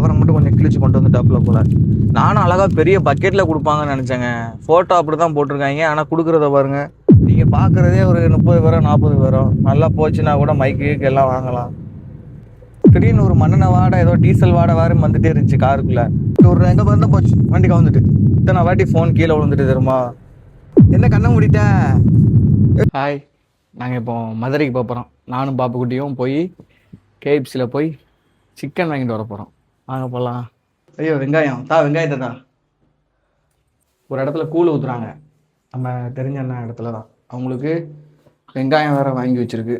கவரை மட்டும் கொஞ்சம் கிழிச்சு கொண்டு வந்துட்டாப்புல போல. நானும் அழகா பெரிய பக்கெட்டில் கொடுப்பாங்கன்னு நினச்சேங்க. ஃபோட்டோ அப்படி தான் போட்டிருக்காங்க. ஆனால் கொடுக்குறத பாருங்க, நீங்கள் பார்க்குறதே ஒரு 30 பேரோ 40 பேரோ. நல்லா போச்சுன்னா கூட மைக்கு எல்லாம் வாங்கலாம். திடீர்னு ஒரு மண்ணெண்ணெய் வாடை, ஏதோ டீசல் வாடை வேறு வந்துட்டே இருந்துச்சு காருக்குள்ளே. ஒரு எங்கே வந்து போச்சு, வண்டி கவுந்துட்டு. இத்தனை வாட்டி ஃபோன் கீழே விழுந்துட்டு தெரியுமா. என்ன கண்ணை மூடிட்ட? ஹாய், நாங்கள் இப்போ மதுரைக்கு போகிறோம். நானும் பாப்புக்குட்டியும் போய் கேஎஃப்சியில் போய் சிக்கன் வாங்கிட்டு வர போகிறோம். வாங்க போகலாம். ஐயோ வெங்காயம் வெங்காயத்தை தான். ஒரு இடத்துல கூழ் ஊற்றுறாங்க, நம்ம தெரிஞ்ச என்ன இடத்துல தான். அவங்களுக்கு வெங்காயம் வேறு வாங்கி வச்சுருக்கு.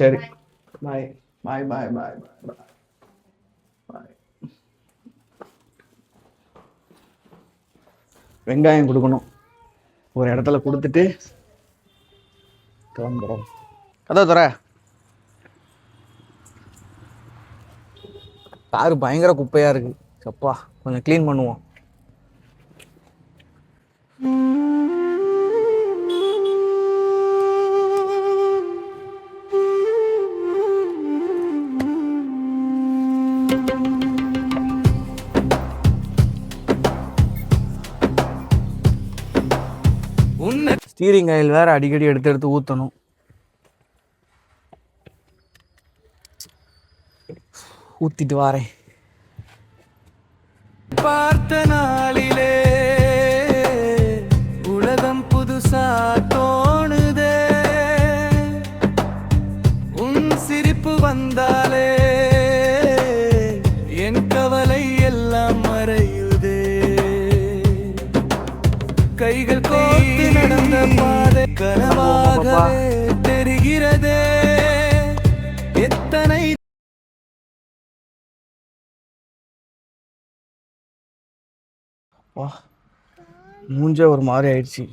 சரி, பாய் பாய் பாய் பாய் பாய் பாய். வெங்காயம் கொடுக்கணும், ஒரு இடத்துல கொடுத்துட்டு கிளம்புறோம். கதவை தர. காரு பயங்கர குப்பையா இருக்கு. சப்பா, கொஞ்சம் க்ளீன் பண்ணுவோம். ஸ்டீரிங் ஆயில் வேற அடிக்கடி எடுத்து எடுத்து ஊற்றணும். ஊத்திட்டு வாரேன். பார்த்த நாளிலே உலகம் புதுசா தோணுதே, உன் சிரிப்பு வந்தாலே என் கவலை எல்லாம் மறையுதே. கைகள் கோர்த்து நடந்த பாதை கனவாகவே தெரிகிறதே. எத்தனை மூஞ்சே ஒரு மாதிரி ஆயிடுச்சு.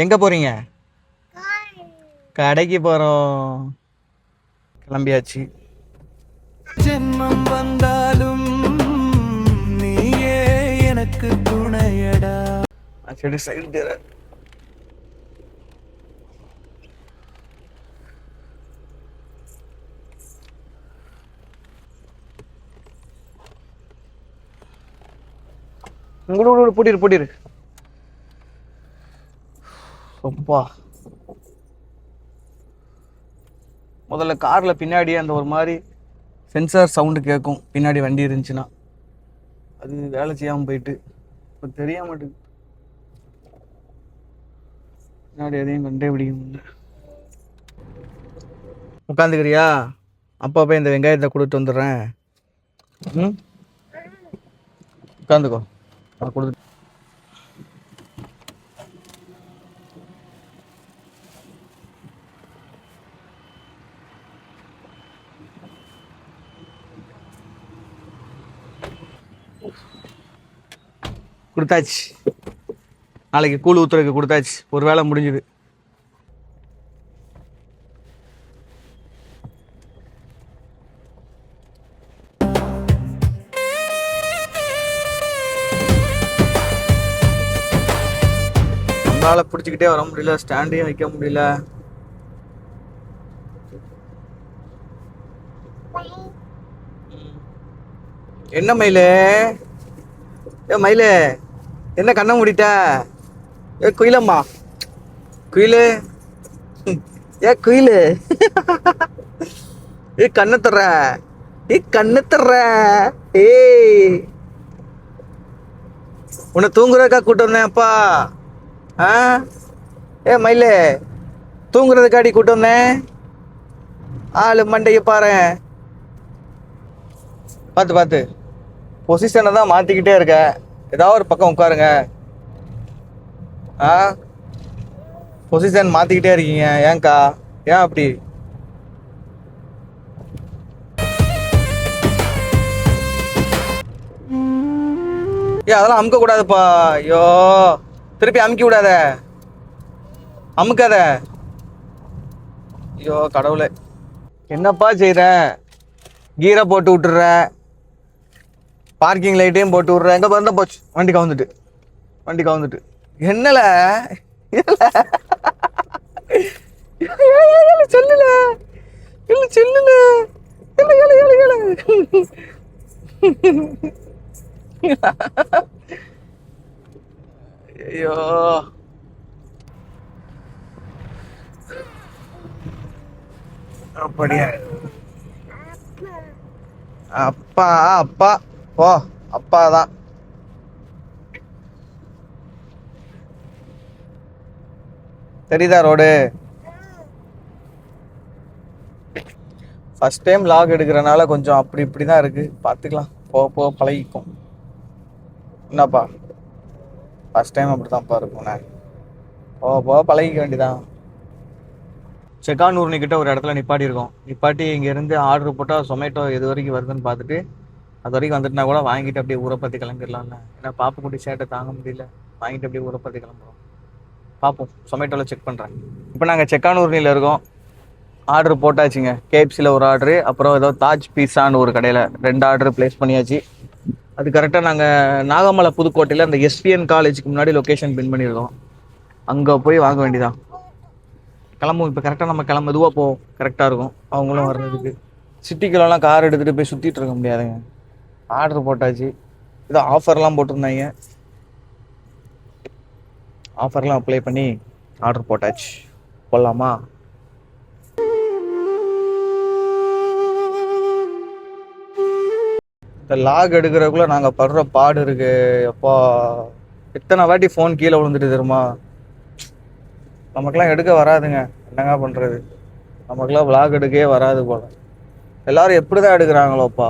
எங்க போறீங்க? கடைக்கு போறோம். கிளம்பியாச்சு. ஜென்மம் வந்தாலும் நீயே எனக்கு துணையடா. சரி, சைடு பூட்டிரு. அப்பா, முதல்ல கார்ல பின்னாடி அந்த ஒரு மாதிரி சென்சார் சவுண்டு கேட்கும் பின்னாடி வண்டி இருந்துச்சுன்னா. அது வேலை செய்யாமல் போயிட்டு இப்போ தெரிய மாட்டேங்குது. பின்னாடி எதையும் கண்டே பிடிக்க முடியல. உட்காந்துக்கிறியா? அப்பா போய் இந்த வெங்காயத்தை கொடுத்து வந்துடுறேன். உட்காந்துக்கோ, நான் கொடுத்து. கொடுத்தாச்சு. நாளைக்கு கூழ் ஊத்துறதுக்கு கொடுத்தாச்சு. ஒரு வேலை முடிஞ்சுது. நம்மளால பிடிச்சிக்கிட்டே வர முடியல, ஸ்டாண்டையும் வைக்க முடியல. என்ன மயிலே? மயிலே, என்ன கண்ணை மூடிட்ட? குயிலம்மா, குயிலு, குயிலு, கண்ணு தர்ற, கண்ணு தர்ற. உன்னை தூங்குறதுக்கா கூட்டு வந்தேன் அப்பா. மயிலே, தூங்குறதுக்காடி கூட்டு வந்தேன். ஆளு மண்டைய பாரு. பார்த்து பொசிஷனை தான் மாற்றிக்கிட்டே இருக்க. ஏதாவது ஒரு பக்கம் உட்காருங்க. பொசிஷன் மாற்றிக்கிட்டே இருக்கீங்க. ஏன்க்கா, ஏன் அப்படி? அதெல்லாம் அமுக்க கூடாதுப்பா. ஐயோ, திருப்பி அமுக்கி விடாத, அமுக்காத. ஐயோ கடவுளே, என்னப்பா செய்ற? கீரை போட்டு விட்டுற, பார்க்கிங் லைட்டையும் போட்டு விட்றேன். எங்கே பார்த்தா போச்சு, வண்டி கவுந்துட்டு. என்னல சொல்லல, இல்ல சில்லுல இல்ல இல்ல இல்ல இல்ல ஐயோ அப்படியா அப்பா அப்பா ஓ அப்பா தான். தெரியுதா ரோடு? ஃபர்ஸ்ட் டைம் லாக் எடுக்கிறனால கொஞ்சம் அப்படி இப்படி தான் இருக்கு, பார்த்துக்கலாம், போக போக பழகிக்கும். என்னப்பா ஃபர்ஸ்ட் டைம் அப்படி தான்ப்பா இருக்கும்ண்ணே, போக போக பழகிக்க வேண்டியதான். செக்கானூர்னி கிட்ட ஒரு இடத்துல நிப்பாட்டி இருக்கோம். நிப்பாட்டி இங்கேருந்து ஆர்டர் போட்டால் சொமேட்டோ எது வரைக்கும் வருதுன்னு பார்த்துட்டு அது வரைக்கும் வந்துட்டுனா கூட வாங்கிட்டு அப்படியே ஊரை பற்றி கிளம்பிடலாம்ல. ஏன்னா பாப்புக்குட்டி சேட்டை தாங்க முடியல, வாங்கிட்டு அப்படியே ஊரை பற்றி கிளம்புறோம். பார்ப்போம், சொமேட்டோவில் செக் பண்ணுறேன். இப்போ நாங்கள் செக்கானூர்னியில் இருக்கோம். ஆர்டர் போட்டாச்சுங்க. கேஎஃப்சியில் ஒரு ஆர்டரு, அப்புறம் ஏதோ தாஜ் பீஸான்னு ஒரு கடையில் 2 ஆர்டர் ப்ளேஸ் பண்ணியாச்சு. அது கரெக்டாக நாங்கள் நாகமலை புதுக்கோட்டையில் அந்த எஸ்பிஎன் காலேஜுக்கு முன்னாடி லொக்கேஷன் பின் பண்ணியிருக்கோம். அங்கே போய் வாங்க வேண்டியதான். கிளம்புவோம் இப்போ. கரெக்டாக நம்ம மெதுவாக போவோம், கரெக்டாக இருக்கும் அவங்களும் வர்றதுக்கு. சிட்டிக்குள்ளெல்லாம் கார் எடுத்துகிட்டு போய் சுற்றிட்டு இருக்க முடியாதுங்க. ஆர்டர் போட்டாச்சு. ஏதோ ஆஃபர்லாம் போட்டிருந்தாங்க, ஆஃபர்லாம் அப்ளை பண்ணி ஆர்டர் போட்டாச்சு. போடலாமா? இந்த லாக் எடுக்கிறதுக்குள்ள நாங்கள் படுற பாடு இருக்கு எப்போ. எத்தனை வாட்டி ஃபோன் கீழே விழுந்துட்டு தெரியுமா? நமக்கெல்லாம் எடுக்க வராதுங்க, என்னங்க பண்ணுறது. நமக்கெல்லாம் விளாக் எடுக்கவே வராது போல. எல்லாரும் எப்படி தான் எடுக்கிறாங்களோப்பா.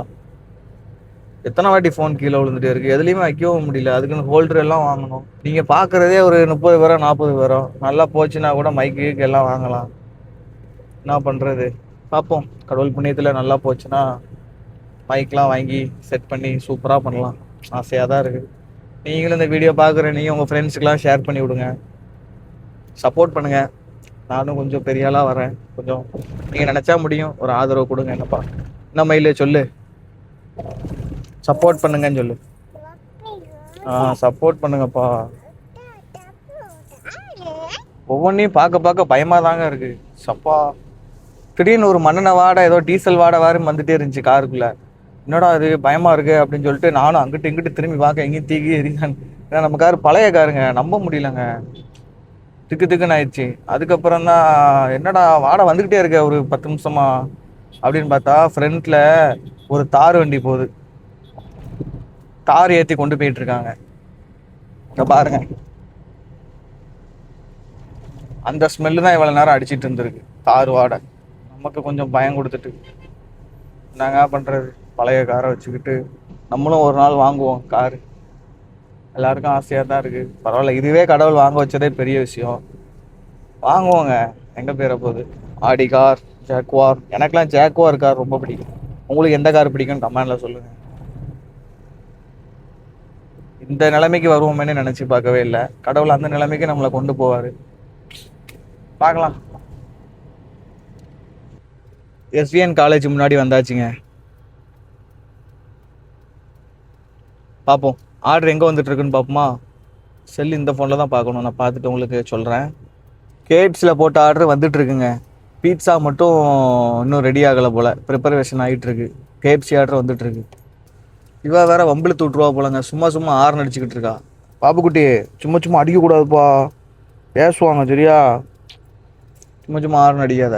எத்தனை வாட்டி ஃபோன் கீழே விழுந்துட்டே இருக்கு, எதுலையுமே வைக்கவும் முடியல. அதுக்குன்னு ஹோல்டர் எல்லாம் வாங்கணும். நீங்கள் பார்க்குறதே ஒரு 30 பேரோ 40 பேரோ. நல்லா போச்சுன்னா கூட மைக்கு எல்லாம் வாங்கலாம். என்ன பண்ணுறது, பார்ப்போம். கடவுள் புண்ணியத்தில் நல்லா போச்சுன்னா மைக்லாம் வாங்கி செட் பண்ணி சூப்பராக பண்ணலாம். ஆசையாக தான் இருக்குது. நீங்களும் இந்த வீடியோ பார்க்குற நீங்கள் உங்கள் ஃப்ரெண்ட்ஸுக்கெலாம் ஷேர் பண்ணி விடுங்க, சப்போர்ட் பண்ணுங்கள். நானும் கொஞ்சம் பெரிய ஆளாக வரேன். கொஞ்சம் நீங்கள் நினச்சா முடியும், ஒரு ஆதரவு கொடுங்க. என்னப்பா என்ன மயிலே சொல்லு, சப்போர்ட் பண்ணுங்கன்னு சொல்லு. சப்போர்ட் பண்ணுங்கப்பா. ஒவ்வொன்றையும் பார்க்க பார்க்க பயமாக தாங்க இருக்குது. சப்பா திடீர்னு ஒரு மண்ணெண்ணெய் வாடை, ஏதோ டீசல் வாடை வேறு வந்துட்டே இருந்துச்சு காருக்குள்ளே. என்னடா அது பயமாக இருக்குது அப்படின்னு சொல்லிட்டு நானும் அங்கிட்டு இங்கிட்டு திரும்பி பார்க்க, எங்கேயும் தீக்கி எரியான்னு. ஏன்னா நம்ம கார் பழைய காருங்க, நம்ப முடியலங்க, திக்கு திக்குன்னு ஆயிடுச்சு. அதுக்கப்புறம் தான் என்னடா வாடை வந்துக்கிட்டே இருக்க ஒரு 10 நிமிஷமா அப்படின்னு பார்த்தா ஃப்ரண்ட்ல ஒரு தார் வண்டி போகுது. தார் ஏற்றி கொண்டு போயிட்டு இருக்காங்க. இங்க பாருங்க, அந்த ஸ்மெல்லு தான் இவ்வளோ நேரம் அடிச்சிட்டு இருந்திருக்கு, தார் வாடை. நமக்கு கொஞ்சம் பயம் கொடுத்துட்டு என்னங்க பண்ணுறது. பழைய காரை வச்சுக்கிட்டு நம்மளும் ஒரு நாள் வாங்குவோம் காரு. எல்லாருக்கும் ஆசையாக தான் இருக்குது. பரவாயில்ல, இதுவே கடவுள் வாங்க வச்சதே பெரிய விஷயம். வாங்குவோங்க, எங்கே பேர போகுது. Audi car, Jaguar. எனக்கெலாம் ஜாக்வார் கார் ரொம்ப பிடிக்கும். உங்களுக்கு எந்த கார் பிடிக்கும்னு கமெண்டில் சொல்லுங்கள். இந்த நிலைமைக்கு வருவோமேனு நினச்சி பார்க்கவே இல்லை. கடவுள் அந்த நிலைமைக்கு நம்மளை கொண்டு போவார். பார்க்கலாம். எஸ்விஎன் காலேஜ் முன்னாடி வந்தாச்சுங்க. பார்ப்போம் ஆர்டர் எங்கே வந்துட்டு இருக்குன்னு பார்ப்போமா. செல் இந்த ஃபோனில் தான் பார்க்கணும், நான் பார்த்துட்டு உங்களுக்கு சொல்கிறேன். கேஎஃப்சியில் போட்ட ஆர்டர் வந்துட்டு இருக்குங்க. பீட்சா மட்டும் இன்னும் ரெடி ஆகலை போல், ப்ரிப்பரேஷன் ஆகிட்டு இருக்கு. கேஎஃப்சி ஆர்டர் வந்துட்டு இருக்கு. இவ வேற வம்பிழுத்து விட்ருவா போலங்க, சும்மா சும்மா ஆர்ன் அடிச்சுக்கிட்டு இருக்கா. பாப்புக்குட்டி சும்மா சும்மா அடிக்கக்கூடாதுப்பா, பேசுவாங்க சரியா? சும்மா சும்மா ஆர்ன் அடிக்காத.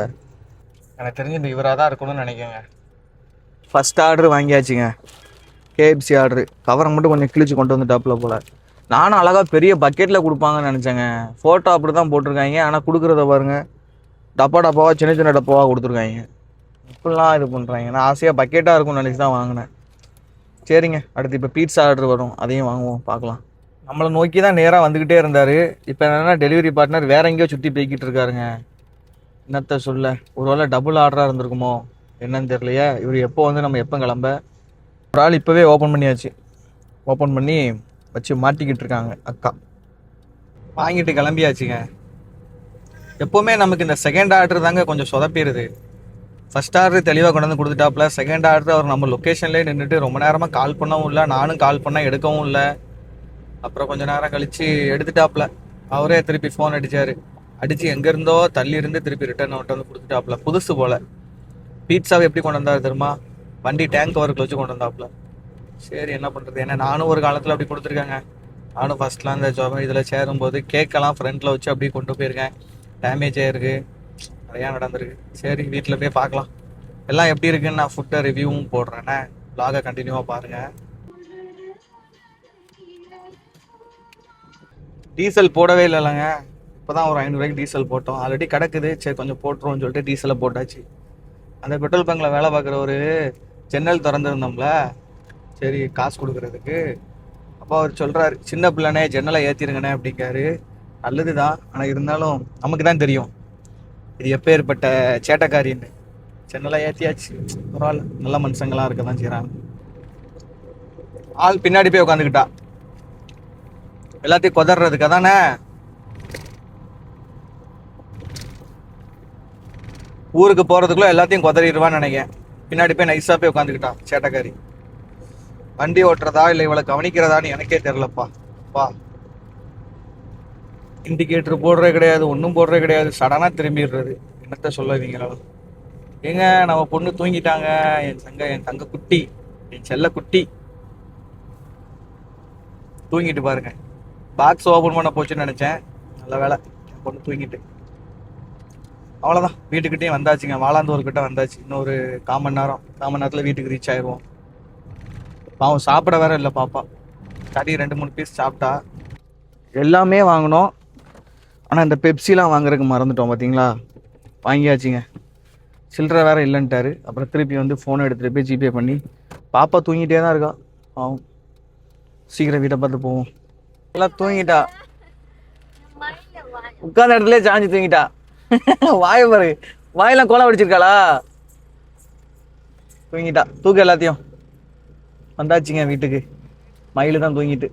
எனக்கு தெரிஞ்சு இந்த இவராக தான் இருக்கணும்னு நினைக்கேங்க. ஃபர்ஸ்ட் ஆர்டர் வாங்கியாச்சுங்க, கேஎஃப்சி ஆர்டரு. கவரை மட்டும் கொஞ்சம் கிழிச்சு கொண்டு வந்துட்டாப்புல போல். நானும் அழகாக பெரிய பக்கெட்டில் கொடுப்பாங்கன்னு நினச்சேங்க. ஃபோட்டோ அப்படி தான் போட்டிருக்காங்க, ஆனால் கொடுக்குறத பாருங்க, டப்பா டப்பாவாக சின்ன சின்ன டப்பாவாக கொடுத்துருக்காங்க. இப்படிலாம் இது பண்ணுறாங்க. நான் ஆசையாக பக்கெட்டாக இருக்கும்னு நினச்சி தான் வாங்கினேன். சரிங்க, அடுத்து இப்போ பீட்சா ஆர்டர் வரும், அதையும் வாங்குவோம், பார்க்கலாம். நம்மளை நோக்கி தான் நேராக வந்துக்கிட்டே இருந்தார். இப்போ என்னென்னா டெலிவரி பார்ட்னர் வேற எங்கேயோ சுற்றி போய்கிட்டு இருக்காருங்க. என்னத்த சொல்ல, ஒரு வேளை டபுள் ஆர்டராக இருந்திருக்குமோ என்னன்னு தெரியலையே. இவர் எப்போ வந்து நம்ம எப்போ கிளம்ப. ஒரு ஆள் இப்போவே ஓப்பன் பண்ணியாச்சு, ஓப்பன் பண்ணி வச்சு மாட்டிக்கிட்டு இருக்காங்க அக்கா. வாங்கிட்டு கிளம்பியாச்சுங்க. எப்போவுமே நமக்கு இந்த செகண்ட் ஆர்டர் தாங்க கொஞ்சம் சொதப்பிடுது. ஃபஸ்ட் ஆர்டர் தெளிவாக கொண்டு வந்து கொடுத்துட்டாப்புல. செகண்ட் ஆர்டர் அவர் நம்ம லொக்கேஷன்லேயே நின்றுட்டு ரொம்ப நேரமாக கால் பண்ணவும் இல்லை, நானும் கால் பண்ணால் எடுக்கவும் இல்லை. அப்புறம் கொஞ்சம் நேரம் கழித்து எடுத்துட்டாப்புல. அவரே திருப்பி ஃபோன் அடித்தார். அடித்து எங்கேருந்தோ தள்ளி இருந்து திருப்பி ரிட்டர்ன் அவர்கிட்ட வந்து கொடுத்துட்டாப்புல. புதுசு போல் பீட்சாவை எப்படி கொண்டு வந்தாரு தெரியுமா? வண்டி டேங்க் கவருக்கு வச்சு கொண்டு வந்தாப்புல. சரி என்ன பண்ணுறது, ஏன்னா நானும் ஒரு காலத்தில் அப்படி கொடுத்துருக்காங்க. நானும் ஃபஸ்ட்லாம் இந்த இதில் சேரும்போது கேக்கெல்லாம் ஃப்ரண்ட்டில் வச்சு அப்படியே கொண்டு போயிருக்கேன். டேமேஜ் ஆகிருக்கு, நிறையா நடந்திருக்கு. சரி வீட்டில் போய் பார்க்கலாம் எல்லாம் எப்படி இருக்குன்னு. நான் ஃபுட்டை ரிவ்யூவும் போடுறேன்னே. vlog கண்டினியூவாக பாருங்கள். டீசல் போடவே இல்லைங்க. இப்போ தான் ஒரு 500 ரூபாய்க்கு டீசல் போட்டோம். ஆல்ரெடி கிடக்குது, சரி கொஞ்சம் போட்டுருவோம்னு சொல்லிட்டு டீசலை போட்டாச்சு. அந்த பெட்ரோல் பங்கில் வேலை பார்க்குற ஒரு ஜன்னல் திறந்துருந்தோம்ல, சரி காசு கொடுக்குறதுக்கு. அப்போ அவர் சொல்கிறாரு, சின்ன பிள்ளைனே ஜன்னலை ஏற்றிருங்கண்ணே அப்படிங்காரு. நல்லது தான், ஆனால் இருந்தாலும் நமக்கு தான் தெரியும் இது எப்பேற்பட்ட சேட்டைக்காரின்னு. ஜன்னலை ஏற்றியாச்சு, பரவாயில்ல, நல்ல மனுஷங்களாம் இருக்க தான் செய்கிறாங்க. ஆள் பின்னாடி போய் உட்காந்துக்கிட்டா, எல்லாத்தையும் கொதறதுக்கு தானே. ஊருக்கு போகிறதுக்குள்ள எல்லாத்தையும் கொதறிடுவான்னு நினைக்கிறேன். பின்னாடி போய் நைஸாக போய் உட்காந்துக்கிட்டா சேட்டைக்காரி. வண்டி ஓட்டுறதா இல்லை இவளை கவனிக்கிறதான்னு எனக்கே தெரிலப்பா. பா இண்டிகேட்டர் போடுறே கிடையாது, ஒன்றும் போடுறே கிடையாது, சடனாக திரும்பிடுறது. என்னத்த சொல்லுவீங்களாலும். ஏங்க நம்ம பொண்ணு தூங்கிட்டாங்க, என் தங்க குட்டி, என் செல்ல குட்டி தூங்கிட்டு பாருங்க. பாக்ஸ் ஓப்பன் பண்ண போச்சுன்னு நினச்சேன், நல்ல வேலை என் பொண்ணு தூங்கிட்டு. அவ்வளோதான், வீட்டுக்கிட்டே வந்தாச்சுங்க. வாலாந்தூர்கிட்ட வந்தாச்சு. இன்னொரு 1/4 மணி நேரத்தில் வீட்டுக்கு ரீச் ஆயிடுவோம். பாவம் சாப்பிட வேற இல்லை பாப்பா. கறி 2-3 பீஸ் சாப்பிட்டா. எல்லாமே வாங்கினோம், ஆனால் இந்த பெப்சிலாம் வாங்குறதுக்கு மறந்துட்டோம் பார்த்தீங்களா. வாங்கியாச்சுங்க, சில்லறை வேற இல்லைன்ட்டாரு. அப்புறம் திருப்பி வந்து ஃபோனை எடுத்துகிட்டு போய் ஜிபே பண்ணி. பாப்பா தூங்கிட்டே தான் இருக்கா. ஆகும், சீக்கிரம் வீட்டை பார்த்து போவோம். எல்லாம் தூங்கிட்டா, உட்கார்ந்த இடத்துல சாஞ்சி தூங்கிட்டா. வாய பாரு, வாயெல்லாம் கோலம் அடிச்சிருக்காளா. தூங்கிட்டா, தூக்க எல்லாத்தையும். வந்தாச்சுங்க வீட்டுக்கு. மயிலு தான் தூங்கிட்டு.